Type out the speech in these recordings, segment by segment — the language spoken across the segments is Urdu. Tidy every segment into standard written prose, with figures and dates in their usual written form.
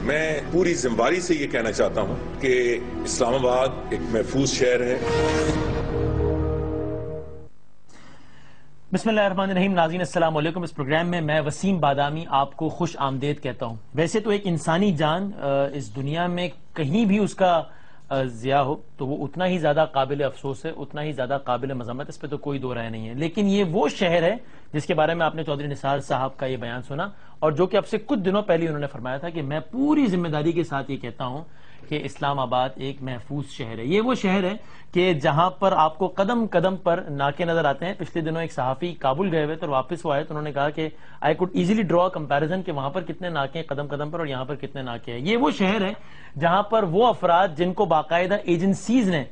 میں پوری ذمہ سے یہ کہنا چاہتا ہوں کہ اسلام آباد ایک محفوظ شہر ہے۔ بسم اللہ الرحمن الرحیم۔ ناظرین السلام علیکم۔ اس پروگرام میں وسیم بادامی آپ کو خوش آمدید کہتا ہوں۔ ویسے تو ایک انسانی جان اس دنیا میں کہیں بھی اس کا ضیاع ہو تو وہ اتنا ہی زیادہ قابل افسوس ہے، اتنا ہی زیادہ قابل مذمت، اس پہ تو کوئی دو رائے نہیں ہے۔ لیکن یہ وہ شہر ہے جس کے بارے میں آپ نے چودھری نثار صاحب کا یہ بیان سنا، اور جو کہ اب سے کچھ دنوں پہلے انہوں نے فرمایا تھا کہ میں پوری ذمہ داری کے ساتھ یہ کہتا ہوں کہ اسلام آباد ایک محفوظ شہر ہے۔ یہ وہ شہر ہے کہ جہاں پر آپ کو قدم قدم پر ناکے نظر آتے ہیں۔ پچھلے دنوں ایک صحافی کابل گئے ہوئے تھے اور واپس وہ آئے تو انہوں نے کہا کہ I could easily draw comparison کہ وہاں پر کتنے ناکے ہیں قدم قدم پر اور یہاں پر کتنے ناکے ہیں۔ یہ وہ شہر ہے جہاں پر وہ افراد جن کو باقاعدہ ایجنسیز نے،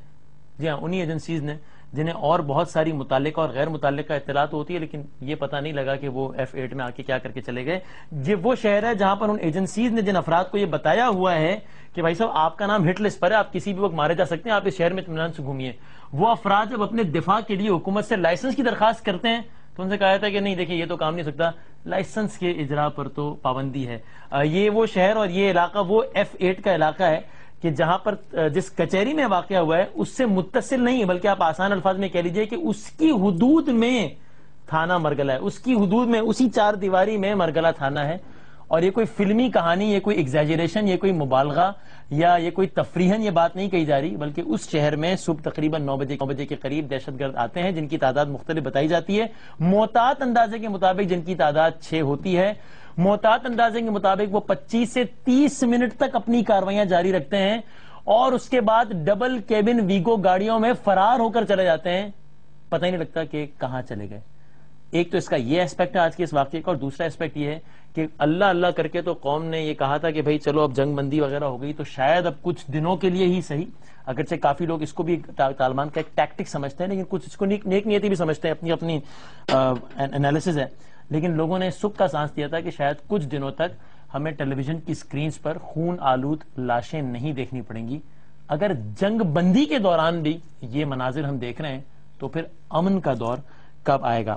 جی ہاں انہی ایجنسیز نے جنہیں اور بہت ساری متعلقہ اور غیر متعلقہ اطلاعات ہوتی ہے لیکن یہ پتہ نہیں لگا کہ وہ F8 میں آ کے کیا کر کے چلے گئے۔ یہ وہ شہر ہے جہاں پر ان ایجنسیز نے جن افراد کو یہ بتایا ہوا ہے کہ بھائی صاحب آپ کا نام ہٹ لسٹ پر ہے، آپ کسی بھی وقت مارے جا سکتے ہیں، آپ اس شہر میں اطمینان سے گھومیے، وہ افراد جب اپنے دفاع کے لیے حکومت سے لائسنس کی درخواست کرتے ہیں تو ان سے کہا تھا کہ نہیں دیکھیں یہ تو کام نہیں سکتا، لائسنس کے اجرا پر تو پابندی ہے۔ یہ وہ شہر اور یہ علاقہ وہ F8 کا علاقہ ہے کہ جہاں پر جس کچہری میں واقع ہوا ہے اس سے متصل نہیں ہے، بلکہ آپ آسان الفاظ میں کہہ لیجئے کہ اس کی حدود میں تھانہ مرگلہ ہے، اس کی حدود میں اسی چار دیواری میں مرگلہ تھانہ ہے۔ اور یہ کوئی فلمی کہانی، یہ کوئی ایگزیجریشن، یہ کوئی مبالغہ یا یہ کوئی تفریحاً یہ بات نہیں کہی جا رہی، بلکہ اس شہر میں صبح تقریباً 9 بجے کے قریب دہشت گرد آتے ہیں جن کی تعداد مختلف بتائی جاتی ہے۔ محتاط اندازے کے مطابق جن کی تعداد 6 ہوتی ہے۔ محتاط اندازے کے مطابق وہ 25 سے 30 منٹ تک اپنی کارروائیاں جاری رکھتے ہیں اور اس کے بعد ڈبل کیبن ویگو گاڑیوں میں فرار ہو کر چلے جاتے ہیں، پتہ ہی نہیں لگتا کہ کہاں چلے گئے۔ ایک تو اس کا یہ اسپیکٹ ہے آج کے اس واقعے کا، اور دوسرا اسپیکٹ یہ ہے کہ اللہ اللہ کر کے تو قوم نے یہ کہا تھا کہ بھائی چلو اب جنگ بندی وغیرہ ہو گئی تو شاید اب کچھ دنوں کے لیے ہی صحیح، اگرچہ کافی لوگ اس کو بھی طالبان کا ایک ٹیکٹک سمجھتے ہیں لیکن کچھ اس کو نیک نیتی بھی سمجھتے ہیں، اپنی اپنی انالیسز ہے، لیکن لوگوں نے سکھ کا سانس دیا تھا کہ شاید کچھ دنوں تک ہمیں ٹیلی ویژن کی سکرینز پر خون آلود لاشیں نہیں دیکھنی پڑیں گی۔ اگر جنگ بندی کے دوران بھی یہ مناظر ہم دیکھ رہے ہیں تو پھر امن کا دور کب آئے گا؟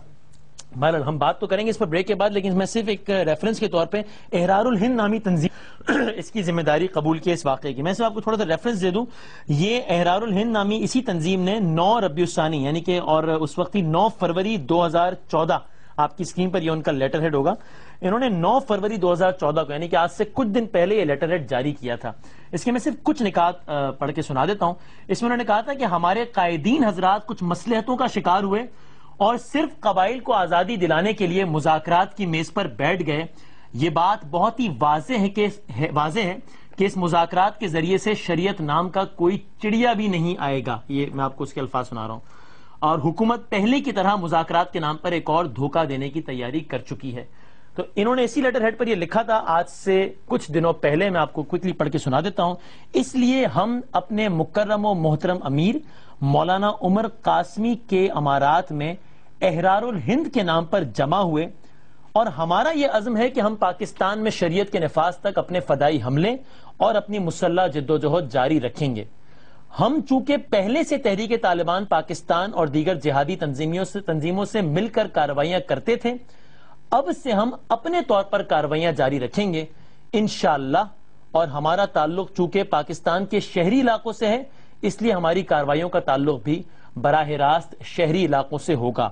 بہرحال ہم بات تو کریں گے اس پر بریک کے بعد، لیکن میں صرف ایک ریفرنس کے طور پہ احرار الہند نامی تنظیم اس کی ذمہ داری قبول کی اس واقعے کی، میں صرف آپ کو تھوڑا سا ریفرنس دے دوں۔ یہ احرار الہند نامی اسی تنظیم نے 9 ربیع الثانی یعنی کہ اور اس وقت 9 فروری 2014، آپ کی اسکرین پر یہ ان کا لیٹر ہیڈ ہوگا، انہوں نے 9 فروری 2014 کو یعنی کہ آج سے کچھ دن پہلے یہ لیٹر ہیڈ جاری کیا تھا۔ اس کے میں صرف کچھ نکات پڑھ کے سنا دیتا ہوں۔ اس میں انہوں نے کہا تھا کہ ہمارے قائدین حضرات کچھ مصلحتوں کا شکار ہوئے اور صرف قبائل کو آزادی دلانے کے لیے مذاکرات کی میز پر بیٹھ گئے۔ یہ بات بہت ہی واضح ہے کہ اس مذاکرات کے ذریعے سے شریعت نام کا کوئی چڑیا بھی نہیں آئے گا۔ یہ میں آپ کو اس کے الفاظ سنا رہا ہوں۔ اور حکومت پہلے کی طرح مذاکرات کے نام پر ایک اور دھوکہ دینے کی تیاری کر چکی ہے۔ تو انہوں نے اسی لیٹر ہیڈ پر یہ لکھا تھا آج سے کچھ دنوں پہلے، میں آپ کو کوئکلی پڑھ کے سنا دیتا ہوں۔ اس لیے ہم اپنے مکرم و محترم امیر مولانا عمر قاسمی کے امارات میں احرار الہند کے نام پر جمع ہوئے اور ہمارا یہ عزم ہے کہ ہم پاکستان میں شریعت کے نفاذ تک اپنے فدائی حملے اور اپنی مسلح جدوجہد جاری رکھیں گے۔ ہم چونکہ پہلے سے تحریک طالبان پاکستان اور دیگر جہادی تنظیموں سے مل کر کارروائیاں کرتے تھے، اب سے ہم اپنے طور پر کارروائیاں جاری رکھیں گے انشاءاللہ، اور ہمارا تعلق چونکہ پاکستان کے شہری علاقوں سے ہے اس لیے ہماری کارروائیوں کا تعلق بھی براہ راست شہری علاقوں سے ہوگا۔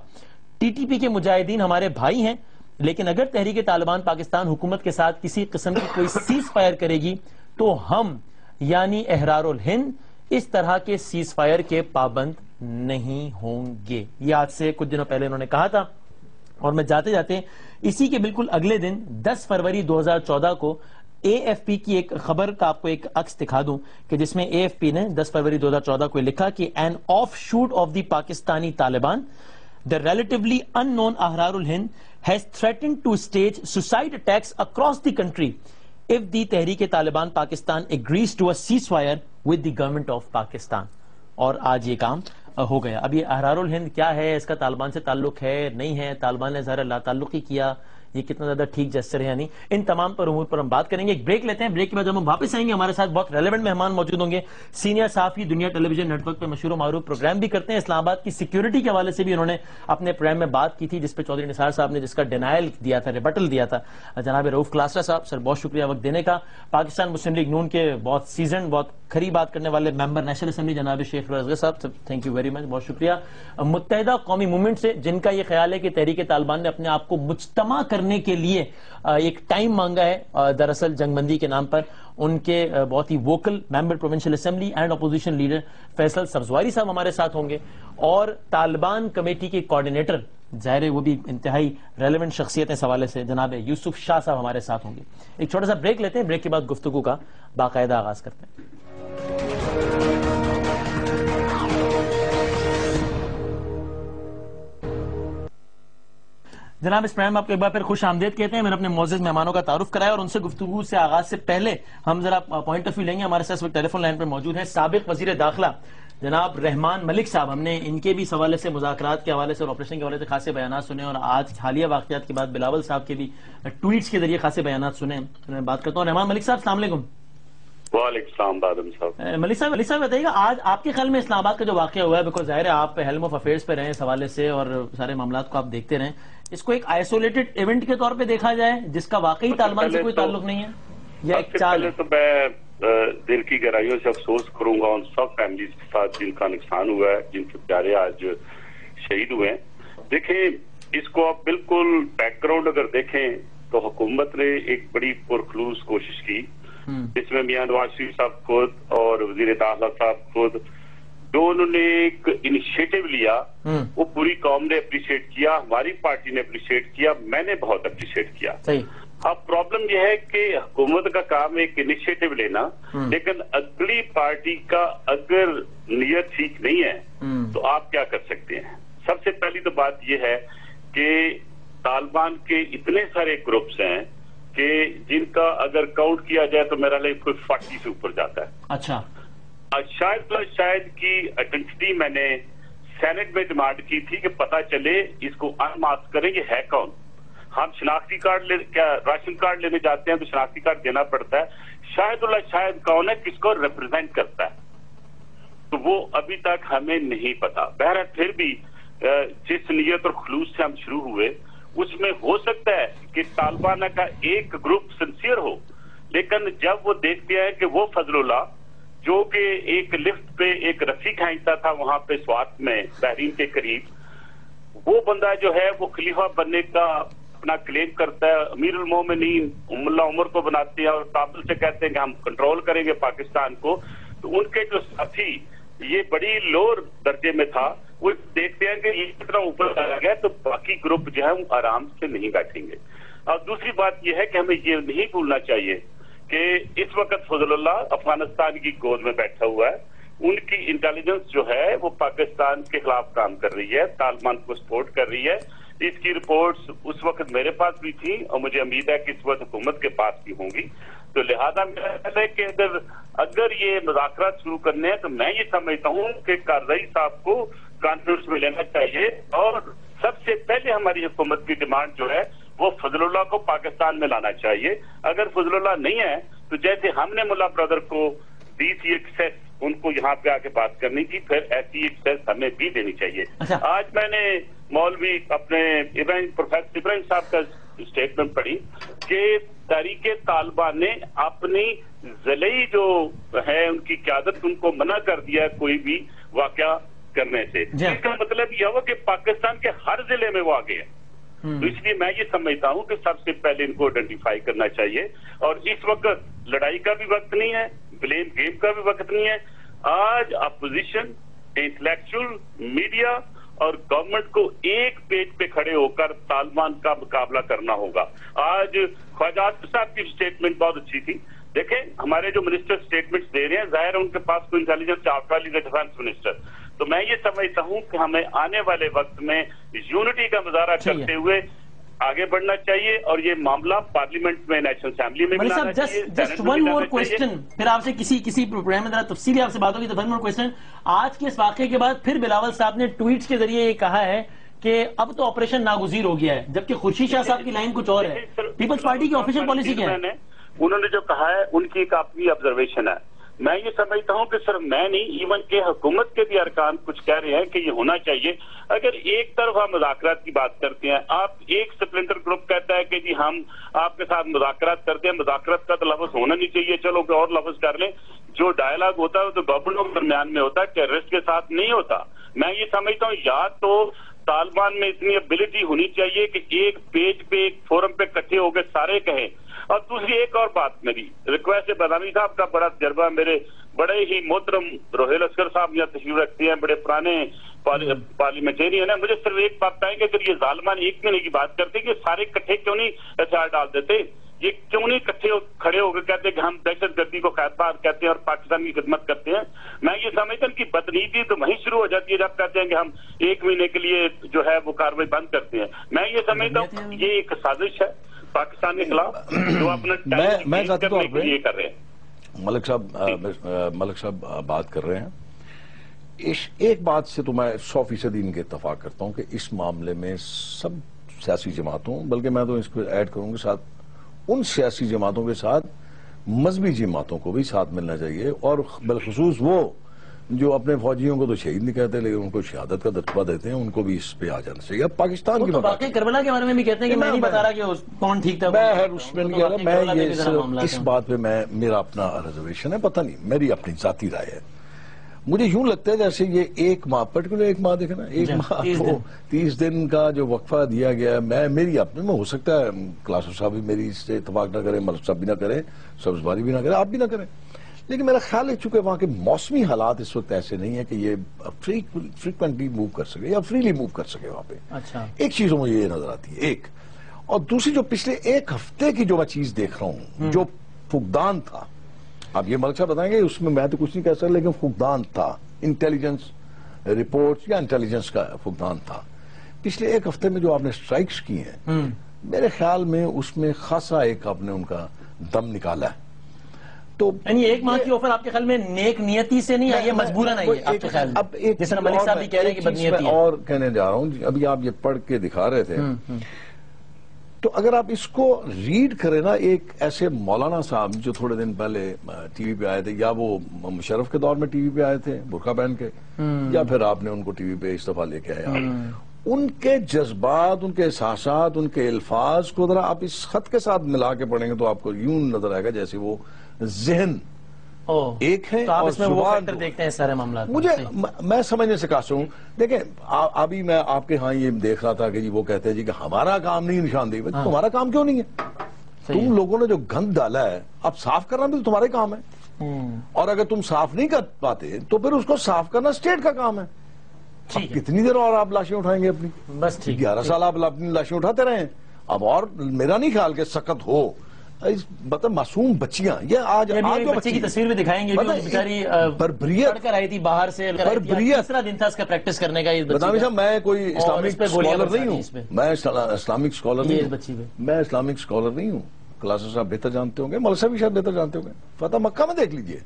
ٹی ٹی پی کے مجاہدین ہمارے بھائی ہیں، لیکن اگر تحریک طالبان پاکستان حکومت کے ساتھ کسی قسم کی کوئی سیز فائر کرے گی تو ہم یعنی احرار الہند اس طرح کے سیز فائر کے پابند نہیں ہوں گے۔ یہ آج سے کچھ دنوں پہلے انہوں نے کہا تھا۔ اور میں جاتے جاتے اسی کے بالکل اگلے دن 10 فروری 2014 کو اے ایف پی کی ایک خبر کا آپ کو ایک عکس دکھا دوں کہ جس میں اے ایف پی نے 10 فروری 2014 کو لکھا کہ an offshoot of the Pakistani Taliban the relatively unknown Ahrar al-Hind has threatened to stage suicide attacks across the country if the Tehreek-e-Taliban Pakistan agrees to a ceasefire with the government of Pakistan۔ اور آج یہ کام ہو گیا۔ اب یہ احرار الہند کیا ہے، اس کا طالبان سے تعلق ہے نہیں ہے، طالبان نے ظاہر لا تعلقی کیا یہ کتنا زیادہ ٹھیک جسچر ہے یا نہیں، ان تمام پر امور پر ہم بات کریں گے. ایک بریک لیتے ہیں، بریک کے بعد جب ہم واپس آئیں گے ہمارے ساتھ بہت ریلیونٹ مہمان موجود ہوں گے. سینئر صحافی، دنیا ٹیلی ویژن نیٹ ورک پہ مشہور و معروف پروگرام بھی کرتے ہیں، اسلام آباد کی سیکیورٹی کے حوالے سے بھی انہوں نے اپنے پروگرام میں بات کی تھی جس پہ چودھری نثار صاحب نے جس کا ڈینائل دیا تھا، ریبٹل دیا تھا. جناب رؤوف کلاسرا صاحب، سر بہت شکریہ وقت دینے کا. پاکستان مسلم لیگ نون کے بہت سیزن، بہت کھری بات کرنے والے ممبر نیشنل اسمبلی جناب شیخ اصغر صاحب، تھینک یو ویری مچ، بہت شکریہ. متحدہ قومی موومنٹ سے جن کا یہ خیال ہے کہ تحریک طالبان نے اپنے آپ کو مجتمع کرنے کے لیے ایک ٹائم مانگا ہے دراصل جنگ بندی کے نام پر، ان کے بہت ہی vocal member provincial assembly and opposition leader Faisal Sabzwari صاحب ہمارے ساتھ ہوں گے، اور طالبان کمیٹی کے کوارڈینیٹر، ظاہر ہے وہ بھی انتہائی ریلیونٹ شخصیت اس حوالے سے، جناب یوسف شاہ صاحب ہمارے ساتھ ہوں گے. ایک چھوٹا سا بریک لیتے ہیں، بریک کے بعد گفتگو کا باقاعدہ آغاز کرتے ہیں. جناب اس پروگرام میں آپ کو ایک بار پھر خوش آمدید کہتے ہیں. میں نے اپنے معزز مہمانوں کا تعارف کرایا اور ان سے گفتگو سے آغاز سے پہلے ہم ذرا پوائنٹ آف ویو لیں گے. ہمارے ساتھ ٹیلی فون لائن پر موجود ہیں سابق وزیر داخلہ جناب رحمان ملک صاحب. ہم نے ان کے بھی اس حوالے سے، مذاکرات کے حوالے سے اور آپریشن کے حوالے سے خاصے بیانات سنے، اور آج حالیہ واقعات کے بعد بلاول صاحب کے بھی ٹویٹس کے ذریعے خاصے بیانات سنے. میں بات کرتا ہوں رحمان ملک صاحب، السلام علیکم. وعلیکم السلام بادم صاحب. ملک صاحب بتائیے گا آج آپ کے خیال میں اسلام آباد کا جو واقعہ ہوا ہے، بیکاز ظاہر ہے آپ ہیلم آف افیئرس پہ رہے اس حوالے سے اور سارے معاملات کو آپ دیکھتے رہیں، اس کو ایک آئسولیٹڈ ایونٹ کے طور پہ دیکھا جائے جس کا واقعی طالبان سے کوئی تعلق نہیں ہے، یا ایک چال ہے؟ تو میں دل کی گہرائیوں سے افسوس کروں گا ان سب فیملیز کے ساتھ جن کا نقصان ہوا ہے، جن کے پیارے آج شہید ہوئے ہیں. دیکھیں اس کو آپ بالکل بیک گراؤنڈ اگر دیکھیں تو حکومت نے ایک بڑی پرخلوص کوشش کی، جس میں میاں نواز شریف صاحب خود اور وزیر داخلہ صاحب خود، جو انہوں نے ایک انیشیٹو لیا وہ پوری قوم نے اپریشیٹ کیا، ہماری پارٹی نے اپریشیٹ کیا، میں نے بہت اپریشیٹ کیا. اب پرابلم یہ ہے کہ حکومت کا کام ایک انیشیٹو لینا، لیکن اگلی پارٹی کا اگر نیت ٹھیک نہیں ہے تو آپ کیا کر سکتے ہیں؟ سب سے پہلی تو بات یہ ہے کہ طالبان کے اتنے سارے گروپس ہیں کہ جن کا اگر کاؤنٹ کیا جائے تو میرا لئے کوئی 40 سے اوپر جاتا ہے. اچھا، شاید کی آئیڈینٹی میں نے سینٹ میں ڈیمانڈ کی تھی کہ پتہ چلے اس کو انماسک کریں یہ ہے کون. ہم شناختی کارڈ راشن کارڈ لینے جاتے ہیں تو شناختی کارڈ دینا پڑتا ہے. شاید کون ہے، کس کو ریپرزینٹ کرتا ہے، تو وہ ابھی تک ہمیں نہیں پتا. بہرحال پھر بھی جس نیت اور خلوص سے ہم شروع ہوئے اس میں ہو سکتا ہے کہ طالبان کا ایک گروپ سنسیئر ہو، لیکن جب وہ دیکھتے ہیں کہ وہ فضل اللہ جو کہ ایک لفٹ پہ ایک رسی کھینچتا تھا وہاں پہ سوات میں بحرین کے قریب، وہ بندہ جو ہے وہ خلیفہ بننے کا اپنا کلیم کرتا ہے، امیر المومنین اللہ عمر کو بناتے ہیں اور کابل سے کہتے ہیں کہ ہم کنٹرول کریں گے پاکستان کو. تو ان کے جو ساتھی یہ بڑی لوور درجے میں تھا، وہ دیکھتے ہیں کہ یہ کتنا اوپر چلا گیا تو باقی گروپ جو ہے وہ آرام سے نہیں بیٹھیں گے. اور دوسری بات یہ ہے کہ ہمیں یہ نہیں بھولنا چاہیے کہ اس وقت فضل اللہ افغانستان کی گود میں بیٹھا ہوا ہے. ان کی انٹیلیجنس جو ہے وہ پاکستان کے خلاف کام کر رہی ہے، طالبان کو سپورٹ کر رہی ہے. اس کی رپورٹس اس وقت میرے پاس بھی تھی اور مجھے امید ہے کہ اس وقت حکومت کے پاس بھی ہوں گی. تو لہذا میرا خیال ہے کہ اگر یہ مذاکرات شروع کرنے ہیں تو میں یہ سمجھتا ہوں کہ کارزئی صاحب کو کانفرنس میں لینا چاہیے، اور سب سے پہلے ہماری حکومت کی ڈیمانڈ جو ہے وہ فضل اللہ کو پاکستان میں لانا چاہیے. اگر فضل اللہ نہیں ہے تو جیسے ہم نے ملا برادر کو دی تھی ایکسیس ان کو یہاں پہ آ کے بات کرنی تھی، پھر ایسی ایکسیس ہمیں بھی دینی چاہیے. آج میں نے مولوی اپنے پروفیسر ابراہیم صاحب کا اسٹیٹمنٹ پڑھی کہ تحریک طالبان نے اپنی ضلعی جو ہے ان کی قیادت ان کو منع کر دیا کوئی بھی واقعہ کرنے سے. اس کا مطلب یہ ہوا کہ پاکستان کے ہر ضلع میں وہ آگے ہیں. تو اس لیے میں یہ سمجھتا ہوں کہ سب سے پہلے ان کو آئیڈینٹیفائی کرنا چاہیے، اور اس وقت لڑائی کا بھی وقت نہیں ہے، بلیم گیم کا بھی وقت نہیں ہے. آج اپوزیشن، انٹلیکچوئل، میڈیا اور گورنمنٹ کو ایک پیج پہ کھڑے ہو کر طالبان کا مقابلہ کرنا ہوگا. آج خواجہ صاحب کی اسٹیٹمنٹ بہت اچھی تھی. دیکھیں ہمارے جو منسٹر اسٹیٹمنٹس دے رہے ہیں، ظاہر ہے ان کے پاس کوئی انٹیلیجنس چاہتا ہے، ڈیفینس منسٹر. تو میں یہ سمجھتا ہوں کہ ہمیں آنے والے وقت میں یونٹی کا مظاہرہ کرتے ہوئے آگے بڑھنا چاہیے، اور یہ معاملہ پارلیمنٹ میں، نیشنل اسمبلی میں لانا چاہیے. جسٹ ون مور کوسچن، پھر آپ سے کسی پروگرام میں ذرا تفصیلی آپ سے بات ہوگی. تو ون مور کوسچن، آج کے اس واقعے کے بعد پھر بلاول صاحب نے ٹویٹس کے ذریعے یہ کہا ہے کہ اب تو آپریشن ناگزیر ہو گیا ہے، جبکہ خورشید شاہ صاحب کی لائن کچھ اور ہے. پیپلز پارٹی کی آفیشیل پالیسی کیا ہے؟ انہوں نے جو کہا ہے ان کی ایک اپنی آبزرویشن ہے. میں یہ سمجھتا ہوں کہ صرف میں نہیں، ایون کہ حکومت کے بھی ارکان کچھ کہہ رہے ہیں کہ یہ ہونا چاہیے. اگر ایک طرف ہم مذاکرات کی بات کرتے ہیں، آپ ایک سپلنٹر گروپ کہتا ہے کہ جی ہم آپ کے ساتھ مذاکرات کرتے ہیں، مذاکرات کا تو لفظ ہونا نہیں چاہیے، چلو کوئی اور لفظ کر لیں. جو ڈائلاگ ہوتا ہے وہ تو گورنمنٹوں کے درمیان میں ہوتا ہے، ٹیررسٹ کے ساتھ نہیں ہوتا. میں یہ سمجھتا ہوں یا تو طالبان میں اتنی ایبلٹی ہونی چاہیے کہ ایک پیج پہ ایک فورم پہ اکٹھے ہو کے سارے کہیں. اور دوسری ایک اور بات میری ریکویسٹ ہے، بادامی صاحب کا بڑا تجربہ، میرے بڑے ہی محترم روہیل اسکر صاحب یہاں تشریف رکھتے ہیں، بڑے پرانے پارلیمنٹرین ہیں. مجھے صرف ایک بات بتائیں کہ اگر یہ ظالمان ایک مہینے کی بات کرتے کہ سارے اکٹھے کیوں نہیں ہتھیار ڈال دیتے؟ یہ کیوں نہیں اکٹھے کھڑے ہو کے کہتے کہ ہم دہشت گردی کو خیر بات کہتے ہیں اور پاکستان کی خدمت کرتے ہیں؟ میں یہ سمجھتا ہوں کہ بدنیتی تو وہیں شروع ہو جاتی ہے جب کہتے ہیں کہ ہم ایک مہینے کے لیے جو ہے وہ کاروائی بند کرتے ہیں. میں یہ سمجھتا ہوں یہ ایک سازش ہے پاکستان کے خلاف جو اپنا ٹائم کرنے کے لیے کر رہے ہیں. ملک صاحب بات کر رہے ہیں. ایک بات سے تو میں 100% ان کے اتفاق کرتا ہوں کہ اس معاملے میں سب سیاسی جماعتوں، بلکہ میں تو اس کو ایڈ کروں گا ساتھ ان سیاسی جماعتوں کے ساتھ مذہبی جماعتوں کو بھی ساتھ ملنا چاہیے، اور بالخصوص وہ جو اپنے فوجیوں کو تو شہید نہیں کہتے لیکن ان کو شہادت کا درجہ دیتے ہیں، ان کو بھی اس پہ آ جانا چاہیے. اب پاکستان کی واقعی کربلا کے بارے میں بھی کہتے ہیں کہ میں نہیں بتا رہا کہ کون ٹھیک تھا، میں اس میں نہیں کہہ رہا. میں یہ اس بات پہ میرا اپنا ریزرویشن ہے، پتہ نہیں، میری اپنی ذاتی رائے ہے. مجھے یوں لگتا ہے جیسے یہ ایک ماہ پرٹیکولر ایک ماہ دیکھنا، ایک ماہ کو 30 دن کا جو وقفہ دیا گیا ہے، میری اپنے میں ہو سکتا ہے کلاسر صاحب بھی میری اس سے اتفاق نہ کریں، ملک صاحب بھی نہ کریں، سبز باری بھی نہ کریں، آپ بھی نہ کریں، لیکن میرا خیال ہے چونکہ وہاں کے موسمی حالات اس وقت ایسے نہیں ہیں کہ یہ فریکوینٹلی موو کر سکے یا فریلی موو کر سکے وہاں پہ. ایک چیز مجھے یہ نظر آتی ہے، ایک اور دوسری جو پچھلے ایک ہفتے کی جو میں چیز دیکھ رہا ہوں، جو فقدان تھا، اب یہ ملک صاحب بتائیں گے اس میں تو کچھ نہیں کہہ سکتا، لیکن فقدان تھا، انٹیلیجنس رپورٹس یا انٹیلیجنس کا فقدان تھا. پچھلے ایک ہفتے میں جو آپ نے سٹرائکس کی ہیں، میرے خیال میں اس میں خاصا ایک آپ نے ان کا دم نکالا ہے. تو یعنی ایک ماہ کی آفر آپ کے خیال میں نیک نیتی سے نہیں ہے، یہ مجبورن ہے آپ کے خیال میں؟ جس طرح ملک صاحب بھی کہہ رہے ہیں کہ بدنیتی ہے. اور کہنے جا رہا ہوں، ابھی آپ یہ پڑھ کے دکھا رہے تھے، تو اگر آپ اس کو ریڈ کریں نا، ایک ایسے مولانا صاحب جو تھوڑے دن پہلے ٹی وی پہ آئے تھے، یا وہ مشرف کے دور میں ٹی وی پہ آئے تھے برقع پہن کے، یا پھر آپ نے ان کو ٹی وی پہ اس دفعہ لے کے آئے، ان کے جذبات، ان کے احساسات، ان کے الفاظ کو ذرا آپ اس خط کے ساتھ ملا کے پڑھیں گے تو آپ کو یوں نظر آئے گا جیسے وہ ذہن ایک ہے اور زبان دیکھتے ہیں سارے معاملات. مجھے میں سمجھنے سے قاصر ہوں. دیکھیں ابھی میں آپ کے ہاں یہ دیکھ رہا تھا کہ جی وہ کہتے ہیں جی کہ ہمارا کام نہیں نشاندہی. تمہارا کام کیوں نہیں ہے؟ تم لوگوں نے جو گند ڈالا ہے اب صاف کرنا بھی تو تمہارے کام ہے، اور اگر تم صاف نہیں کر پاتے تو پھر اس کو صاف کرنا اسٹیٹ کا کام ہے. کتنی دیر اور آپ لاشیں اٹھائیں گے اپنی؟ بس 11 سال آپ اپنی لاشیں اٹھاتے رہے. اب اور میرا نہیں خیال کہ سخت ہو، مطلب معصوم بچیاں، یہ آج بچے کی تصویر بھی دکھائیں گے، بیچاری بربریت کر آئی تھی باہر سے، تیسرا دن تھا اس کا پریکٹس کرنے کا. بتائیں صاحب میں کوئی اسلامک اسکالر نہیں ہوں، میں اسلامک اسکالر نہیں ہوں، میں اسلامک اسکالر نہیں ہوں. کلاسر صاحب بہتر جانتے ہوں گے، ملک صاحب بھی شاید بہتر جانتے ہوں گے. فتح مکہ میں دیکھ لیجئے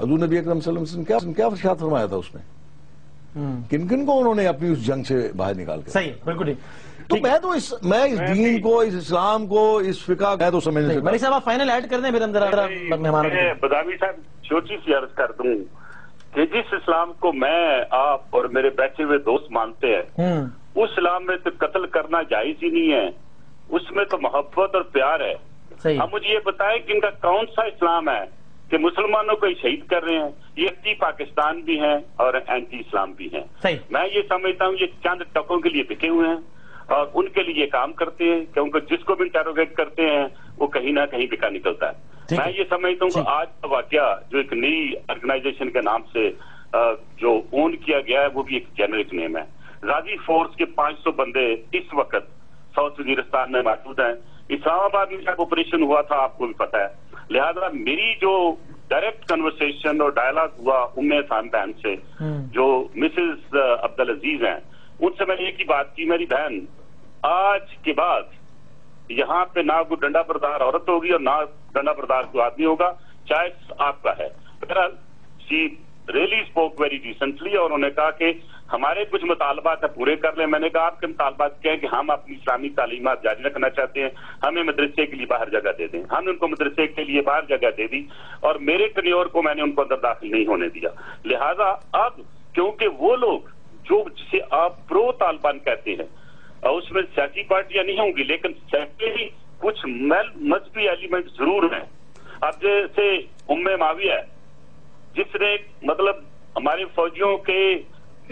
حضور نبی اکرم صلی اللہ علیہ وسلم نے کیا ارشاد فرمایا تھا اس میں، کن کن کو انہوں نے اپنی اس جنگ سے باہر نکال کے. صحیح، بالکل. تو میں اس دین کو، اس اسلام کو، اس فقہ میں تو سمجھنے سے. ملک صاحب آپ فائنل ایڈ کر دیں پھر ہم ذرا مہمانوں کو. بادامی صاحب چھوٹی سی عرض کر دوں کہ جس اسلام کو میں، آپ اور میرے بیٹھے ہوئے دوست مانتے ہیں، اس اسلام میں تو قتل کرنا جائز ہی نہیں ہے، اس میں تو محبت اور پیار ہے. اب مجھے یہ بتائیں کہ ان کا کون سا اسلام ہے کہ مسلمانوں کو شہید کر رہے ہیں؟ یہ اینٹی پاکستان بھی ہیں اور اینٹی اسلام بھی ہیں. میں یہ سمجھتا ہوں یہ چند ٹکوں کے لیے بکے ہوئے ہیں اور ان کے لیے کام کرتے ہیں، کیونکہ جس کو بھی انٹروگیٹ کرتے ہیں وہ کہیں نہ کہیں بکا نکلتا ہے. میں یہ سمجھتا ہوں کہ آج کا واقعہ جو ایک نئی آرگنائزیشن کے نام سے جو اون کیا گیا ہے، وہ بھی ایک جنرک نیم ہے. غازی فورس کے 500 بندے اس وقت ساؤتھ وزیرستان میں موجود ہیں. اسلام آباد میں جب آپریشن ہوا تھا آپ کو بھی پتا ہے. لہذا میری جو ڈائریکٹ کنورسیشن اور ڈائلاگ ہوا ام احسان بہن سے، جو مسز عبدالعزیز ہیں، ان سے میں نے ایک ہی بات کی، میری بہن آج کے بعد یہاں پہ نہ کوئی ڈنڈا بردار عورت ہوگی اور نہ ڈنڈا بردار کوئی آدمی ہوگا، چائے آپ کا ہے. بہرحال she really spoke very decently, اور انہوں نے کہا کہ ہمارے کچھ مطالبات پورے کر لیں. میں نے کہا آپ کے مطالبات کیا ہیں کہ ہم اپنی اسلامی تعلیمات جاری رکھنا چاہتے ہیں, ہمیں مدرسے کے لیے باہر جگہ دے دیں. ہم نے ان کو مدرسے کے لیے باہر جگہ دے دی اور میرے ٹینیور کو میں نے ان کو اندر داخل نہیں ہونے دیا. لہذا اب کیونکہ وہ لوگ جو جسے آپ پرو طالبان کہتے ہیں اس میں سیاسی پارٹیاں نہیں ہوں گی, لیکن سیکولر کچھ مذہبی ایلیمنٹ ضرور ہیں. اب جیسے معاویہ ہے جس نے مطلب ہمارے فوجیوں کے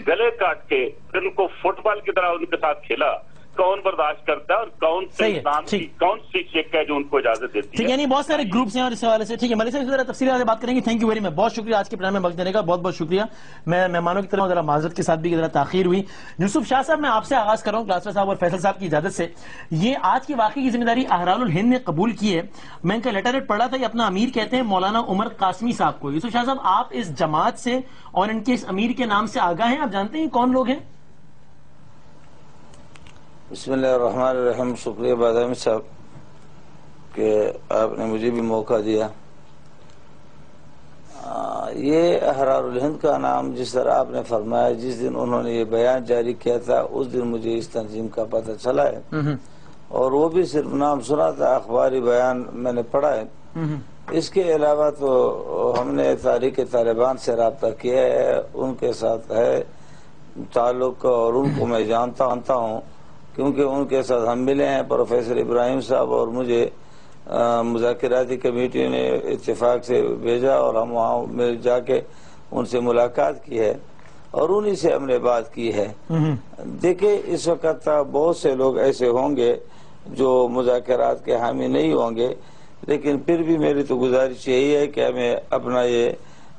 گلے کاٹ کے پھر ان کو فٹ بال کی طرح ان کے ساتھ کھیلا, کون برداشت کرتا ہے اور کون سے اسلام کی کون سی شک ہے جو ان کو اجازت دیتی ہے. یعنی بہت سارے گروپس ہیں اور اس حوالے سے ٹھیک ہے ملک صاحب ذرا تفصیل سے بات کریں گے. تھینک یو ویری مچ, بہت شکریہ آج کے پروگرام میں وقت دینے کا, بہت بہت شکریہ. میں مہمانوں کی طرف ذرا معذرت کے ساتھ بھی ذرا تاخیر ہوئی. یوسف شاہ صاحب میں آپ سے آغاز کر رہا ہوں کلاسرا صاحب اور فیصل صاحب کی اجازت سے. یہ آج کی واقعے کی ذمہ داری احرار الہند نے قبول کی ہے. میں ان کا لیٹر پڑھ رہا تھا, یہ اپنا امیر کہتے ہیں مولانا عمر قاسمی صاحب کو. یوسف شاہ صاحب آپ اس جماعت سے اور ان کے اس امیر کے نام سے آگاہ ہیں, آپ جانتے ہیں کون لوگ ہیں؟ بسم اللہ الرحمن الرحیم. شکریہ بادامی صاحب کہ آپ نے مجھے بھی موقع دیا. یہ احرار الہند کا نام جس طرح آپ نے فرمایا, جس دن انہوں نے یہ بیان جاری کیا تھا اس دن مجھے اس تنظیم کا پتہ چلا ہے, اور وہ بھی صرف نام سنا تھا, اخباری بیان میں نے پڑھا ہے. اس کے علاوہ تو ہم نے تحریک طالبان سے رابطہ کیا ہے, ان کے ساتھ ہے تعلق اور ان کو میں جانتا ہوں کیونکہ ان کے ساتھ ہم ملے ہیں. پروفیسر ابراہیم صاحب اور مجھے مذاکراتی کمیٹی نے اتفاق سے بھیجا اور ہم وہاں میں جا کے ان سے ملاقات کی ہے اور انہی سے ہم نے بات کی ہے. دیکھیں اس وقت بہت سے لوگ ایسے ہوں گے جو مذاکرات کے حامی نہیں ہوں گے, لیکن پھر بھی میری تو گزارش یہی ہے کہ ہمیں اپنا یہ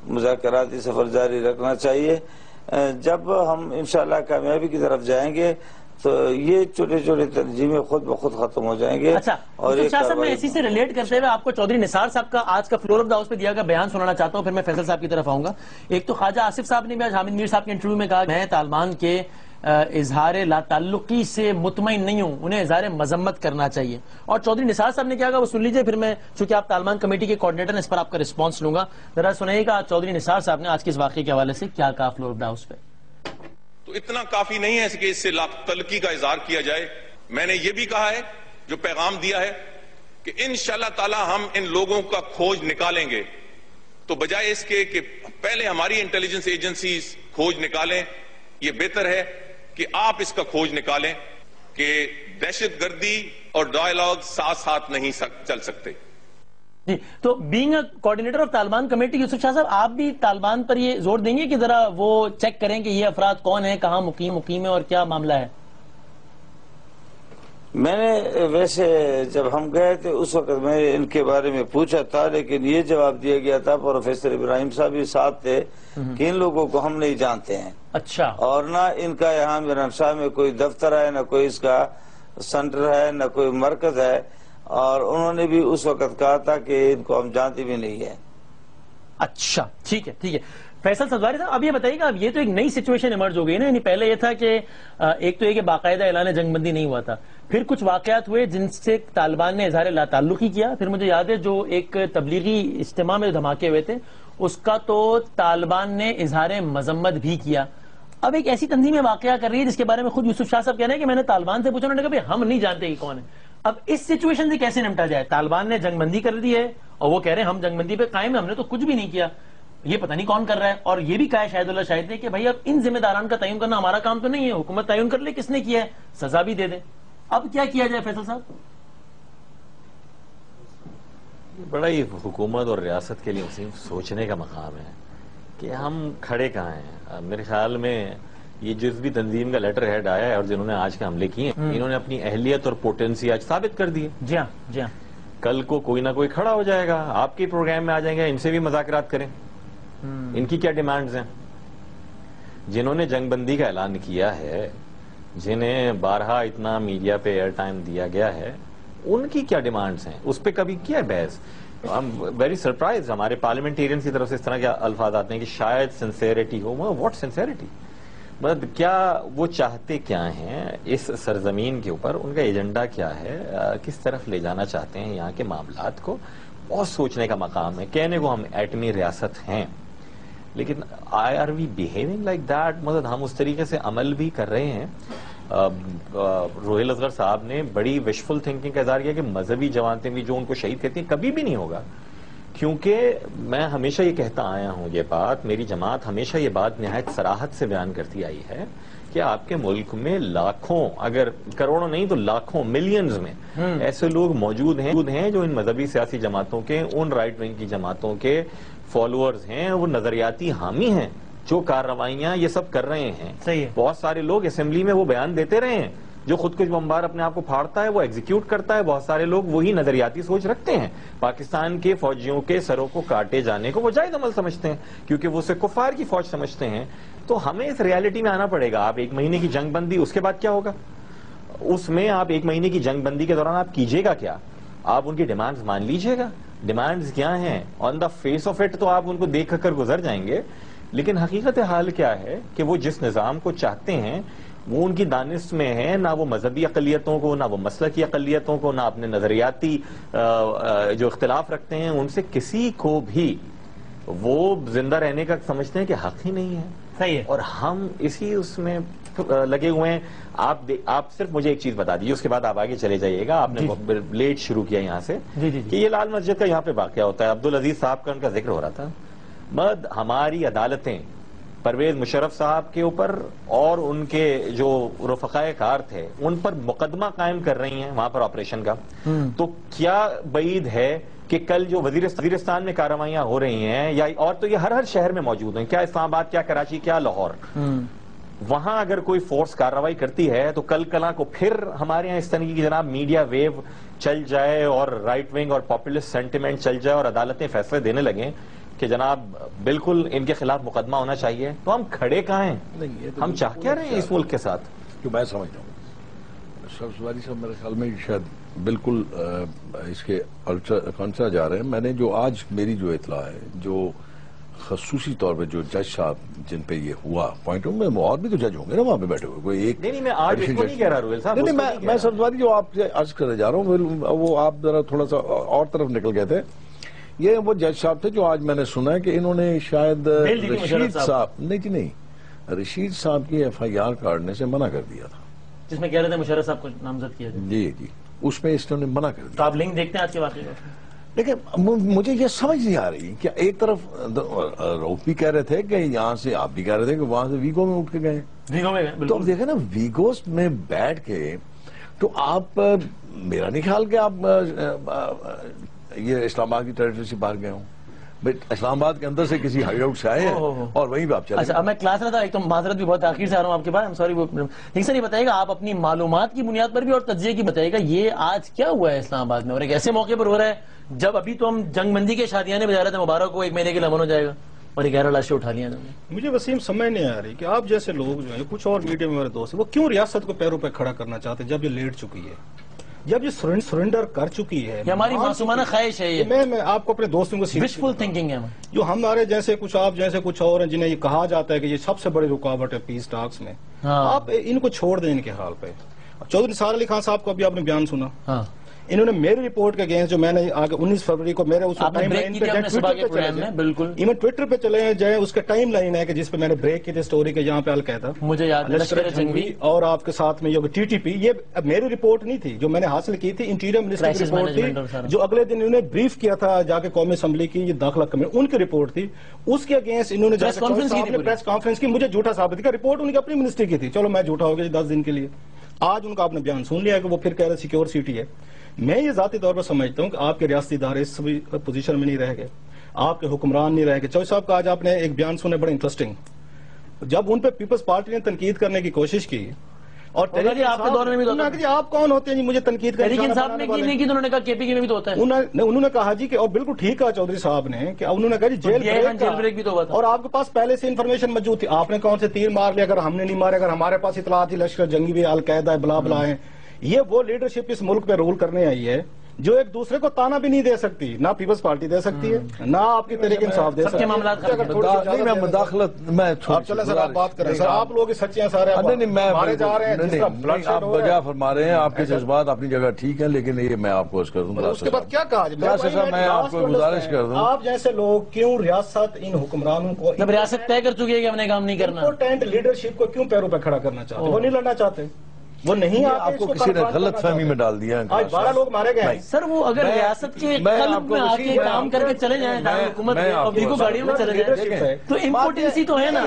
مذاکراتی سفر جاری رکھنا چاہیے. جب ہم انشاءاللہ کامیابی کی طرف جائیں گے تو یہ چھوٹے چھوٹے تنظیمیں خود بخود ختم ہو جائیں گے. اچھا شاہ صاحب, میں اسی سے ریلیٹ کرتے ہوئے آپ کو چودھری نثار صاحب کا آج کا فلور آف دا ہاؤس پہ دیا گیا بیان سنانا چاہتا ہوں, پھر میں فیصل صاحب کی طرف آؤں گا. ایک تو خواجہ آصف صاحب نے بھی آج حامد میر صاحب کے انٹرویو میں کہا میں طالبان کے اظہار لا تعلقی سے مطمئن نہیں ہوں, انہیں اظہار مذمت کرنا چاہیے. اور چودھری نثار صاحب نے کیا کہا وہ سن لیجئے, پھر میں چونکہ آپ طالبان کمیٹی کے کوارڈینیٹر ہیں اس پر آپ کا رسپانس لوں گا. ذرا سنائیے گا چودھری نثار صاحب نے آج کے اس واقعے کے حوالے سے کیا کہا فلور آف دا ہاؤس پہ. تو اتنا کافی نہیں ہے کہ اس سے لا تعلقی کا اظہار کیا جائے. میں نے یہ بھی کہا ہے, جو پیغام دیا ہے کہ انشاءاللہ تعالی ہم ان لوگوں کا کھوج نکالیں گے, تو بجائے اس کے کہ پہلے ہماری انٹیلیجنس ایجنسیز کھوج نکالیں, یہ بہتر ہے کہ آپ اس کا کھوج نکالیں کہ دہشت گردی اور ڈائیلاگ ساتھ ساتھ نہیں چل سکتے. جی, تو being a coordinator of Taliban committee, Yousuf Shah صاحب آپ بھی طالبان پر یہ زور دیں گے کہ ذرا وہ چیک کریں کہ یہ افراد کون ہیں, کہاں مقیم ہے اور کیا معاملہ ہے؟ میں نے ویسے جب ہم گئے تھے اس وقت میں نے ان کے بارے میں پوچھا تھا, لیکن یہ جواب دیا گیا تھا, پروفیسر ابراہیم صاحب بھی ساتھ تھے, کہ ان لوگوں کو ہم نہیں جانتے ہیں. اچھا. اور نہ ان کا یہاں میرانشاہ میں کوئی دفتر ہے, نہ کوئی اس کا سینٹر ہے, نہ کوئی مرکز ہے, اور انہوں نے بھی اس وقت کہا تھا کہ ان کو ہم جانتے بھی نہیں ہیں. اچھا ٹھیک ہے. فیصل سبزواری صاحب اب یہ بتائیے گا, اب یہ تو ایک نئی سچویشن ایمرج ہو گئی نا, یعنی پہلے یہ تھا کہ ایک تو یہ کہ باقاعدہ اعلان جنگ بندی نہیں ہوا تھا, پھر کچھ واقعات ہوئے جن سے طالبان نے اظہار لا تعلقی کیا, پھر مجھے یاد ہے جو ایک تبلیغی اجتماع میں دھماکے ہوئے تھے اس کا تو طالبان نے اظہار مذمت بھی کیا. اب ایک ایسی تنظیم واقعہ کر رہی ہے جس کے بارے میں خود یوسف شاہ صاحب کہہ رہے ہیں کہ میں نے طالبان سے پوچھا, انہوں نے کہا ہم نہیں جانتے کہ کون ہے. اب اس سچویشن سے کیسے نمٹا جائے؟ طالبان نے جنگ بندی کر دی ہے اور وہ کہہ رہے ہیں ہم جنگ بندی پہ قائم ہیں, ہم نے تو کچھ بھی نہیں کیا, یہ پتہ نہیں کون کر رہا ہے. اور یہ بھی کہا شاہد اللہ شاہد نے کہ بھائی اب ان ذمہ داران کا تعین کرنا ہمارا کام تو نہیں ہے, حکومت تعین کر لے کس نے کیا ہے, سزا بھی دے دے. اب کیا کیا جائے فیصل صاحب؟ بڑا ہی حکومت اور ریاست کے لیے سوچنے کا مقام ہے کہ ہم کھڑے کہاں ہیں. میرے خیال میں یہ جس بھی تنظیم کا لیٹر ہیڈ آیا ہے اور جنہوں نے آج کے حملے کیے ہیں, انہوں نے اپنی اہلیت اور پوٹینسی آج ثابت کر دی ہے. جی ہاں. کل کو کوئی نہ کوئی کھڑا ہو جائے گا, آپ کے پروگرام میں آ جائیں گے, ان سے بھی مذاکرات کریں, ان کی کیا ڈیمانڈز ہیں. جنہوں نے جنگ بندی کا اعلان کیا ہے, جنہیں بارہا اتنا میڈیا پہ ایئر ٹائم دیا گیا ہے, ان کی کیا ڈیمانڈز ہیں, اس پہ کبھی کیا بحث. I'm very surprised ہمارے پارلیمنٹیرینز کی طرف سے اس طرح کے الفاظ آتے ہیں کہ شاید سنسیریٹی ہو. واٹ سنسیریٹی, مطلب کیا وہ چاہتے کیا ہیں اس سرزمین کے اوپر, ان کا ایجنڈا کیا ہے, کس طرف لے جانا چاہتے ہیں یہاں کے معاملات کو. بہت سوچنے کا مقام ہے. کہنے کو ہم ایٹمی ریاست ہیں, لیکن are we behaving like that? مطلب ہم اس طریقے سے عمل بھی کر رہے ہیں. روہیل اصغر صاحب نے بڑی وشفل تھنکنگ کا اظہار کیا کہ مذہبی جماعتیں بھی جو ان کو شہید کہتی ہیں، کبھی بھی نہیں ہوگا. کیونکہ میں ہمیشہ یہ کہتا آیا ہوں، یہ بات میری جماعت ہمیشہ یہ بات نہایت صراحت سے بیان کرتی آئی ہے کہ آپ کے ملک میں لاکھوں، اگر کروڑوں نہیں تو لاکھوں، ملینز میں ایسے لوگ موجود ہیں جو ان مذہبی سیاسی جماعتوں کے، ان رائٹ ونگ کی جماعتوں کے فالوورز ہیں، وہ نظریاتی حامی ہیں. جو کارروائیاں یہ سب کر رہے ہیں، بہت سارے لوگ اسمبلی میں وہ بیان دیتے رہے ہیں. جو خود کش بمبار اپنے آپ کو پھاڑتا ہے وہ ایگزیکیوٹ کرتا ہے. بہت سارے لوگ وہی نظریاتی سوچ رکھتے ہیں. پاکستان کے فوجیوں کے سروں کو کاٹے جانے کو وہ جائز عمل سمجھتے ہیں کیونکہ وہ اسے کفار کی فوج سمجھتے ہیں. تو ہمیں اس ریالٹی میں آنا پڑے گا. آپ 1 مہینے کی جنگ بندی، اس کے بعد کیا ہوگا؟ اس میں آپ 1 مہینے کی جنگ بندی کے دوران آپ کیجئے گا کیا؟ آپ ان کی ڈیمانڈز مان لیجئے گا. ڈیمانڈز کیا ہیں؟ آن دا فیس آف اٹ تو آپ ان کو دیکھ کر گزر جائیں گے، لیکن حقیقت حال کیا ہے کہ وہ جس نظام کو چاہتے ہیں وہ ان کی دانش میں ہے. نہ وہ مذہبی اقلیتوں کو، نہ وہ مسلکی اقلیتوں کو، نہ اپنے نظریاتی جو اختلاف رکھتے ہیں ان سے کسی کو بھی وہ زندہ رہنے کا سمجھتے ہیں کہ حق ہی نہیں ہے. صحیح ہے. اور ہم اسی اس میں لگے ہوئے ہیں. آپ صرف مجھے ایک چیز بتا دیجیے، اس کے بعد آپ آگے چلے جائیے گا. آپ نے لیٹ شروع کیا یہاں سے کہ یہ لال مسجد کا یہاں پہ واقعہ ہوتا ہے. عبدالعزیز صاحب کا ان کا ذکر ہو رہا تھا. ہماری عدالتیں پرویز مشرف صاحب کے اوپر اور ان کے جو رفقائے کار تھے ان پر مقدمہ قائم کر رہی ہیں وہاں پر آپریشن کا. تو کیا بعید ہے کہ کل جو وزیرستان میں کارروائیاں ہو رہی ہیں، یا اور تو یہ ہر شہر میں موجود ہیں، کیا اسلام آباد، کیا کراچی، کیا لاہور، وہاں اگر کوئی فورس کارروائی کرتی ہے تو کل کلاں کو پھر ہمارے یہاں اس طرح کی جناب میڈیا ویو چل جائے اور رائٹ ونگ اور پاپولسٹ سینٹیمنٹ چل جائے اور عدالتیں فیصلے دینے لگیں کہ جناب بالکل ان کے خلاف مقدمہ ہونا چاہیے، تو ہم کھڑے کہاں ہیں؟ ہم چاہ کیا رہے ہیں اس ملک کے ساتھ؟ جو میں سمجھتا ہوں سبزواری صاحب میرے خیال میں شاید بالکل اس کے کنسرا جا رہے ہیں. میں نے جو آج میری جو اطلاع ہے، جو خصوصی طور پہ جو جج صاحب جن پہ یہ ہوا پوائنٹوں میں، اور بھی تو جج ہوں گے نا وہاں پہ بیٹھے ہوئے. کوئی ایک نہیں میں آج اس کو نہیں کہہ رہا روہیل صاحب. نہیں میں سبزواری جو آپ سے عرض کرنے جا رہا ہوں وہ آپ ذرا تھوڑا سا اور طرف نکل گئے تھے. یہ وہ جج صاحب تھے جو آج میں نے سنا ہے کہ انہوں نے شاید رشید صاحب نہیں رشید صاحب کی FIR کاٹنے سے منع کر دیا تھا، جس میں کہہ رہے تھے مشرف صاحب کو نامزد کیا جائے. جی اس میں اس نے منع کر دیا. تو آپ لنک دیکھتے ہیں آج کے واقعے کا؟ لیکن مجھے یہ سمجھ نہیں آ رہی کہ ایک طرف روف بھی کہہ رہے تھے کہ یہاں سے آپ بھی کہہ رہے تھے کہ وہاں سے ویگو میں اٹھ کے گئے. تو اب دیکھیں نا ویگوز میں بیٹھ کے تو آپ، میرا نہیں خیال کہ آپ یہ اسلام آباد کی ٹریٹری سے باہر گئے ہوں. اسلام آباد کے اندر سے کسی ہائی آؤٹ سے آئے ہیں اور وہیں پہ آپ چلے. اچھا اب میں کلاس میں تھا، ایک تو معذرت بھی بہت آخر سے آ رہا ہوں آپ کے پاس، سوری. لیکن سر یہ بتائیے گا، آپ اپنی معلومات کی بنیاد پر بھی اور تجزیے کی بتائیے گا، یہ آج کیا ہوا ہے اسلام آباد میں اور ایک ایسے موقع پر ہو رہا ہے جب ابھی تو ہم جنگ بندی کے شادیانے بجا رہے تھے، مبارک کو 1 مہینے کے لیے امن ہو جائے گا، اور 11 لاشیں اٹھا لیا. مجھے وسیم سمجھ نہیں آ رہی کہ آپ جیسے لوگ جو ہیں، کچھ اور میڈیا میں میرے دوست ہیں، وہ کیوں ریاست کو پیروں پہ کھڑا کرنا چاہتے ہیں جب یہ لیٹ چکی ہے، جب یہ سرنڈر کر چکی ہے. یہ ہماری معصومانہ خواہش ہے. یہ میں آپ کو اپنے دوستوں کو وشفل تھنکنگ ہے جو ہمارے جیسے کچھ آپ جیسے کچھ اور ہیں جنہیں یہ کہا جاتا ہے کہ یہ سب سے بڑی رکاوٹ ہے پیس ٹاکس میں. آپ ان کو چھوڑ دیں ان کے حال پہ. چودھری نثار علی خان صاحب کو ابھی آپ نے بیان سنا، انہوں نے میری رپورٹ کے اگینسٹ جو میں نے آگے 19 فروری کو میرے اس ٹائم لائن پہ بالکل ایون ٹویٹر پہ چلے جائیں، اس کا ٹائم لائن ہے کہ جس پہ میں نے بریک کی تھی سٹوری کے یہاں پہ القاعدہ مجھے یاد لشکر جنگی اور آپ کے ساتھ میں یہ TTP. یہ میری رپورٹ نہیں تھی جو میں نے حاصل کی تھی، انٹیریئر منسٹر کی رپورٹ تھی جو اگلے دن انہوں نے بریف کیا تھا جا کے قومی اسمبلی کی، یہ داخلہ کمیٹی ان کی رپورٹ تھی. اس کے اگینسٹ انہوں نے پریس کانفرنس کی، مجھے جھوٹا ثابت کیا. رپورٹ ان کی اپنی منسٹری کی تھی، چلو میں جھوٹا ہو گیا 10 دن کے لیے. آج ان کا آپ نے بیان سن لیا کہ وہ پھر کہہ رہے سیکیور سٹی ہے. میں یہ ذاتی طور پر سمجھتا ہوں کہ آپ کے ریاستی ادارے اس پوزیشن میں نہیں رہ گئے، آپ کے حکمران نہیں رہ گئے. چوہدری صاحب کا آج آپ نے ایک بیان سنے بڑا انٹرسٹنگ، جب ان پہ پیپلز پارٹی نے تنقید کرنے کی کوشش کی اور آپ کے دور میں بھی ہوتا ہے. آپ کون ہوتے ہیں جی مجھے تنقید کرنے کی؟ انہوں نے کہا KPK میں بھی تو ہوتا ہے. انہوں نے کہا جی کہ اور بالکل ٹھیک کہا چودھری صاحب نے کہ انہوں نے کہا جی جیل بریک بھی تو ہوا تھا اور آپ کے پاس پہلے سے انفارمیشن موجود تھی. آپ نے کون سے تیر مار لیا؟ اگر ہم نے نہیں مارے، اگر ہمارے پاس اطلاعات تھی لشکر جنگی بھی القاعدہ ہے بلا بلا ہے. یہ وہ لیڈرشپ اس ملک پہ رول کرنے آئی ہے جو ایک دوسرے کو تانا بھی نہیں دے سکتی، نہ پیپلز پارٹی دے سکتی ہے، نہ آپ کی تحریک انصاف دے سکتی ہے۔ سب کے معاملات میں مداخلت میں آپ چلیں سر، آپ بات کریں سر، آپ لوگ سچے ہیں سارے، مارے جا رہے ہیں، آپ بجا فرما رہے ہیں، آپ کے جذبات اپنی جگہ ٹھیک ہے، لیکن یہ میں آپ کو عرض کر دوں، اس کے بعد کیا کہا جائے؟ میں آپ کو گزارش کر دوں، آپ جیسے لوگ کیوں ریاست ان حکمرانوں کو، جب ریاست طے کر چکی ہے کہ ہم نے کام نہیں کرنا، امپورٹنٹ لیڈرشپ کو کیوں پیروں پہ کھڑا کرنا چاہتے؟ وہ نہیں لڑنا چاہتے، وہ نہیں آپ کو کسی نے غلط فہمی میں ڈال دیا۔ آج 12 لوگ مارے گئے ہیں سر، وہ اگر ریاست کے قلب میں آ کے کام کر کے چلے جائیں حکومت پبلک کو گاڑیوں میں چلے جائیں تو امپورٹنسی تو ہے نا۔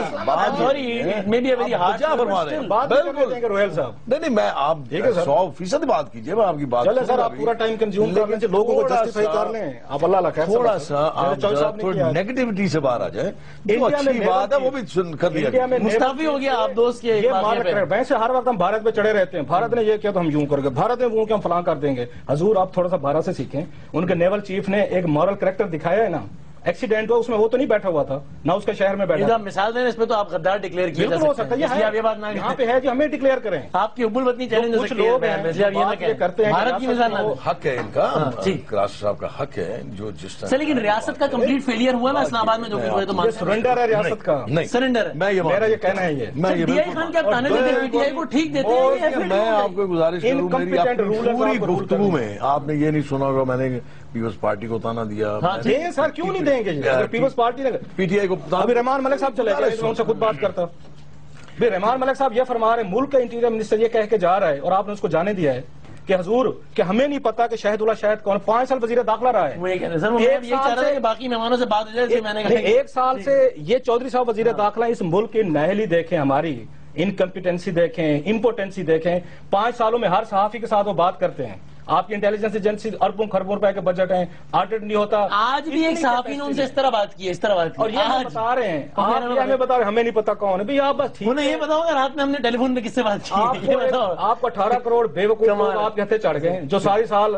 سوری میں بھی ابھی ہاتھ فرما رہے ہیں، بالکل روہیل صاحب، نہیں میں آپ 100% بات کیجیے، میں آپ کی بات سر آپ پورا ٹائم کنزیوم کر لیں، لوگوں کو جسٹیفائی کر لیں، آپ اللہ خیر تھوڑا سا نیگیٹیوٹی سے باہر آ جائے، جو اچھی بات ہے وہ بھی کر دیا، مستعفی ہو گیا آپ دوست کے۔ ویسے ہر وقت ہم بھارت پہ چڑھے رہتے ہیں، بھارت نے یہ تو ہم یوں کر گے، بھارت میں وہ کہ ہم فلاں کر دیں گے۔ حضور آپ تھوڑا سا بھارت سے سیکھیں، ان کے نیول چیف نے ایک مورل کریکٹر دکھایا ہے نا، ایکسیڈنٹ ہوا اس میں وہ تو نہیں بیٹھا ہوا تھا نہ اس کے شہر میں بیٹھا، مثال دیں اس پہ تو آپ غدار ڈکلیئر کیے جا سکتے ہیں، یہ بات نہ یہاں پہ ہے کہ ہمیں ڈکلیئر کریں، آپ کی ابول وطنی چیلنج کچھ لوگ ہیں کرتے ہیں، بھارت کی مثال حق ہے ان کا، کراس صاحب کا حق ہے جو جس طرح، لیکن ریاست کا کمپلیٹ فیلئر ہوا نا اسلام آباد میں جو کچھ ہوئے تو سرنڈر ہے ریاست کا، نہیں سرنڈر ہے، میرا یہ کہنا ہے، یہ ڈی آئی خان کے آپ تانے دیتے ہیں، پی ٹی آئی کو ٹھیک دیتے ہیں۔ میں آپ کو گزارش کروں، میری پوری گفتگو میں آپ نے یہ نہیں سنا ہوگا میں نے پیپلز پارٹی کو تانا دیا۔ سر کیوں نہیں دیں گے؟ پیپلز پارٹی نے پی ٹی آئی کو، ابھی رحمان ملک صاحب چلے گئے، ان سے خود بات کرتا، رحمان ملک صاحب یہ فرما رہے ہیں، ملک کا انٹیریئر منسٹر یہ کہہ کے جا رہا ہے اور آپ نے اس کو جانے دیا ہے کہ حضور کہ ہمیں نہیں پتا کہ شاہد اللہ شاہد کون، 5 سال وزیر داخلہ رہا ہے، باقی مہمانوں سے بات ہو جائے، 1 سال سے یہ چودھری صاحب وزیر داخلہ، اس ملک کی نااہلی دیکھیں، ہماری انکمپیٹنسی دیکھیں، امپورٹنسی دیکھیں، 5 سالوں میں ہر صحافی کے ساتھ وہ بات کرتے ہیں، آپ کی انٹیلیجنس ایجنسی اربوں خربوں روپے کے بجٹ ہیں، آڈٹ نہیں ہوتا۔ آج بھی ایک صحافی نے ان سے اس طرح بات کی، اس طرح بات کی، اور یہ ہمیں بتا رہے ہیں، آپ ہمیں بتا رہے ہیں، ہمیں نہیں پتا کون ہے، آپ بس ٹھیک ہے، انہیں یہ بتاؤ گا رات میں ہم نے ٹیلی فون پہ کس سے بات کی، آپ کو 18 کروڑ بے وقوف لوگ آپ کے ہتھے چڑھ گئے جو ساری سال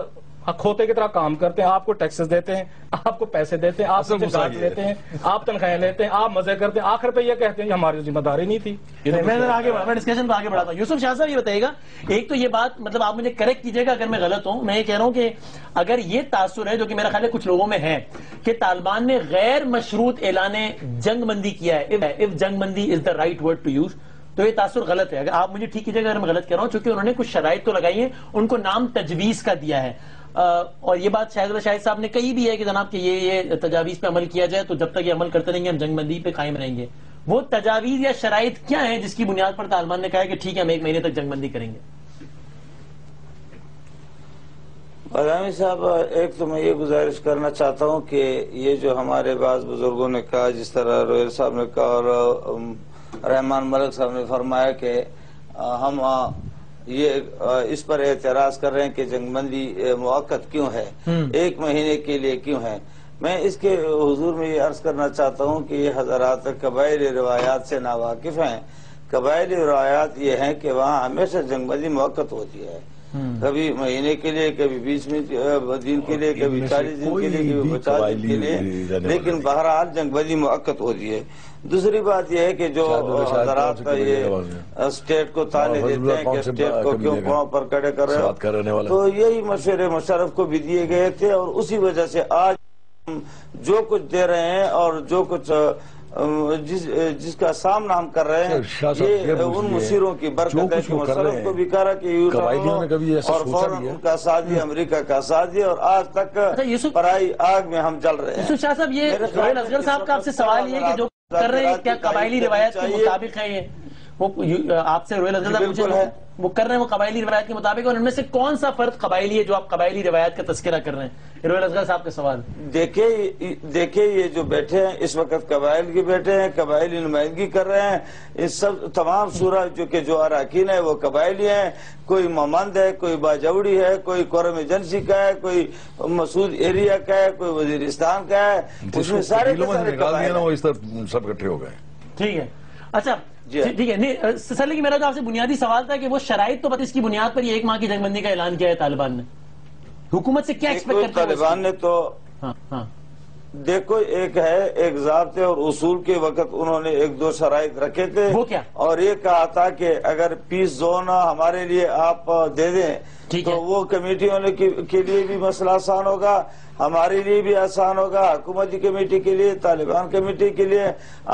کھوتے کی طرح کام کرتے ہیں، آپ کو ٹیکسز دیتے ہیں، آپ کو پیسے دیتے ہیں، آپ سے گاٹ لیتے ہیں، آپ تنخواہیں لیتے ہیں، آپ مزے کرتے ہیں، آخر پہ یہ کہتے ہیں کہ ہماری ذمہ داری نہیں تھی۔ میں ڈسکشن پہ آگے بڑھاتا ہوں۔ یوسف شاہ صاحب یہ بتائیے گا، ایک تو یہ بات مطلب آپ مجھے کریکٹ کیجیے گا اگر میں غلط ہوں، میں یہ کہہ رہا ہوں کہ اگر یہ تاثر ہے جو کہ میرا خیال ہے کچھ لوگوں میں ہے کہ طالبان نے غیر مشروط اعلان جنگ بندی کیا ہے، if جنگ بندی is the right word to use, تو یہ تاثر غلط ہے، اگر آپ مجھے ٹھیک کیجیے گا اگر میں غلط کہہ رہا ہوں، چونکہ انہوں نے کچھ شرائط تو لگائی ہیں، ان کو نام تجویز کا دیا ہے، اور یہ بات شاہد صاحب نے کہی بھی ہے کہ جناب کہ یہ تجاویز پہ عمل کیا جائے تو جب تک یہ عمل کرتے رہیں گے ہم جنگ بندی پہ قائم رہیں گے۔ وہ تجاویز یا شرائط کیا ہیں جس کی بنیاد پر طالبان نے کہا ہے کہ ٹھیک ہے ہم 1 مہینے تک جنگ بندی کریں گے؟ بادامی صاحب، ایک تو میں یہ گزارش کرنا چاہتا ہوں کہ یہ جو ہمارے بعض بزرگوں نے کہا، جس طرح روہیل صاحب نے کہا اور رحمان ملک صاحب نے فرمایا کہ ہم یہ اس پر اعتراض کر رہے ہیں کہ جنگ بندی موقت کیوں ہے، 1 مہینے کے لیے کیوں ہے۔ میں اس کے حضور میں یہ عرض کرنا چاہتا ہوں کہ یہ حضرات قبائلی روایات سے ناواقف ہیں۔ قبائلی روایات یہ ہیں کہ وہاں ہمیشہ جنگ بندی موقت ہوتی ہے، کبھی مہینے کے لیے، کبھی 20 دن کے لیے، کبھی 40 دن کے لیے، کبھی 50 دن کے لیے، لیکن بہرحال جنگ بندی موقت ہوتی ہے۔ دوسری بات یہ ہے کہ جو حضرات یہ اسٹیٹ کو تانے دیتے ہیں کہ اسٹیٹ کو کیوں پاؤں پر کھڑے کر رہے ہو، تو یہی مشورے مشرف کو بھی دیے گئے تھے، اور اسی وجہ سے آج جو کچھ دے رہے ہیں اور جو کچھ جس کا سامنا ہم کر رہے ہیں، یہ ان مشیروں کی برکت ہے کہ مشرف کو بھی کہا کہ اور فوراً ان کا ساتھ دیا، امریکہ کا ساتھ دیا، اور آج تک پرائی آگ میں ہم جل رہے ہیں۔ یوسف شاہ صاحب، یہ روہیل اصغر صاحب کا آپ سے سوال یہ ہے کہ جو کر رہے ہیں کیا قبائلی روایت کے مطابق ہے؟ یہ وہ آپ سے روہیل اصغر صاحب پوچھے وہ کر رہے ہیں وہ قبائلی روایت کے مطابق، اور ان میں سے کون سا فرد قبائلی ہے جو آپ قبائلی روایت کا تذکرہ کر رہے ہیں؟ روہیل اصغر صاحب کا سوال دیکھیں یہ جو بیٹھے ہیں اس وقت قبائل کے بیٹھے ہیں، قبائلی نمائندگی کر رہے ہیں، اس سب تمام شورا جو اراکین ہے وہ قبائلی ہیں، کوئی ممند ہے، کوئی باجوڑی ہے، کوئی قورم ایجنسی کا ہے، کوئی مسعود ایریا کا ہے، کوئی وزیرستان کا ہے، اس میں سارے سب اکٹھے ہو گئے۔ ٹھیک ہے، اچھا ٹھیک ہے، نہیں سر، لیکن میرا جو آپ سے بنیادی سوال تھا کہ وہ شرائط تو اس کی بنیاد پر یہ 1 ماہ کی جنگ بندی کا اعلان کیا ہے طالبان نے، حکومت سے کیا ایکسپیکٹ کرتے ہیں؟ طالبان نے تو دیکھو ایک ہے، ایک ضابطے اور اصول کے وقت انہوں نے ایک دو شرائط رکھے تھے، وہ کیا؟ اور یہ کہا تھا کہ اگر پیس زون ہمارے لیے آپ دے دیں تو وہ کمیٹیوں کے لیے بھی مسئلہ آسان ہوگا، ہمارے لیے بھی آسان ہوگا، حکومتی کمیٹی کے لیے، طالبان کمیٹی کے لیے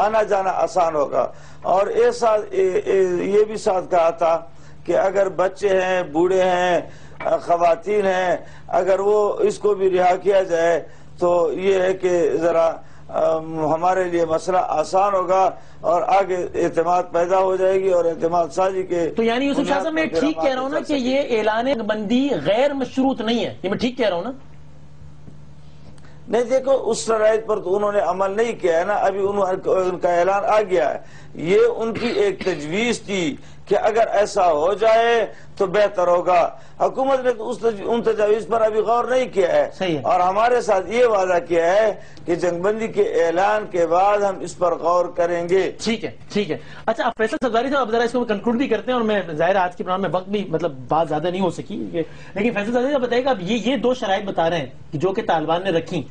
آنا جانا آسان ہوگا۔ اور یہ بھی ساتھ کہا تھا کہ اگر بچے ہیں، بوڑھے ہیں، خواتین ہیں، اگر وہ اس کو بھی رہا کیا جائے تو یہ ہے کہ ذرا ہمارے لیے مسئلہ آسان ہوگا اور آگے اعتماد پیدا ہو جائے گی اور اعتماد سازی کے۔ تو یعنی یوسف شاہ صاحب میں ٹھیک کہہ رہا ہوں نا کہ یہ اعلان بندی غیر مشروط نہیں ہے، یہ میں ٹھیک کہہ رہا ہوں نا؟ نہیں، دیکھو اس شرائط پر تو انہوں نے عمل نہیں کیا ہے نا، ابھی ان کا اعلان آ گیا ہے۔ یہ ان کی ایک تجویز تھی کہ اگر ایسا ہو جائے تو بہتر ہوگا، حکومت نے تو ان تجاویز پر ابھی غور نہیں کیا ہے، اور ہمارے ساتھ یہ وعدہ کیا ہے کہ جنگ بندی کے اعلان کے بعد ہم اس پر غور کریں گے۔ ٹھیک ہے، ٹھیک ہے۔ اچھا فیصل صفداری صاحب، اب ذرا اس کو کنکلوڈ بھی کرتے ہیں، اور میں ظاہر آج کے پروگرام میں وقت بھی بات زیادہ نہیں ہو سکی، لیکن فیصل صفداری صاحب بتائیے گا، اب یہ دو شرائط بتا رہے ہیں جو کہ طالبان نے رکھی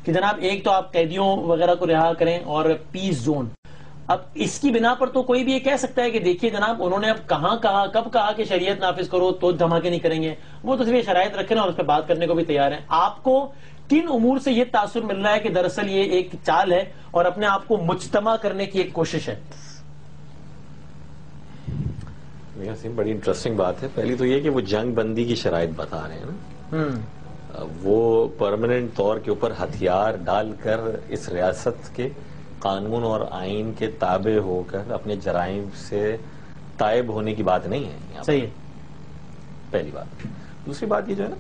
کہ جناب ایک تو آپ قیدیوں وغیرہ کو رہا کریں اور پیس زون، اب اس کی بنا پر تو کوئی بھی یہ کہہ سکتا ہے کہ دیکھیے جناب انہوں نے اب کہاں کہا، کب کہا کہ شریعت نافذ کرو تو دھماکے نہیں کریں گے، وہ تو صرف یہ شرائط رکھیں اور اس پہ بات کرنے کو بھی تیار ہیں۔ آپ کو کن امور سے یہ تاثر مل رہا ہے کہ دراصل یہ ایک چال ہے اور اپنے آپ کو مجتمع کرنے کی ایک کوشش ہے؟ بڑی انٹرسٹنگ بات ہے۔ پہلی تو یہ کہ وہ جنگ بندی کی شرائط بتا رہے ہیں نا، وہ پرماننٹ طور کے اوپر ہتھیار ڈال کر اس ریاست کے قانون اور آئین کے تابع ہو کر اپنے جرائم سے تائب ہونے کی بات نہیں ہے۔ صحیح ہے، پہلی بات۔ دوسری بات یہ جو ہے نا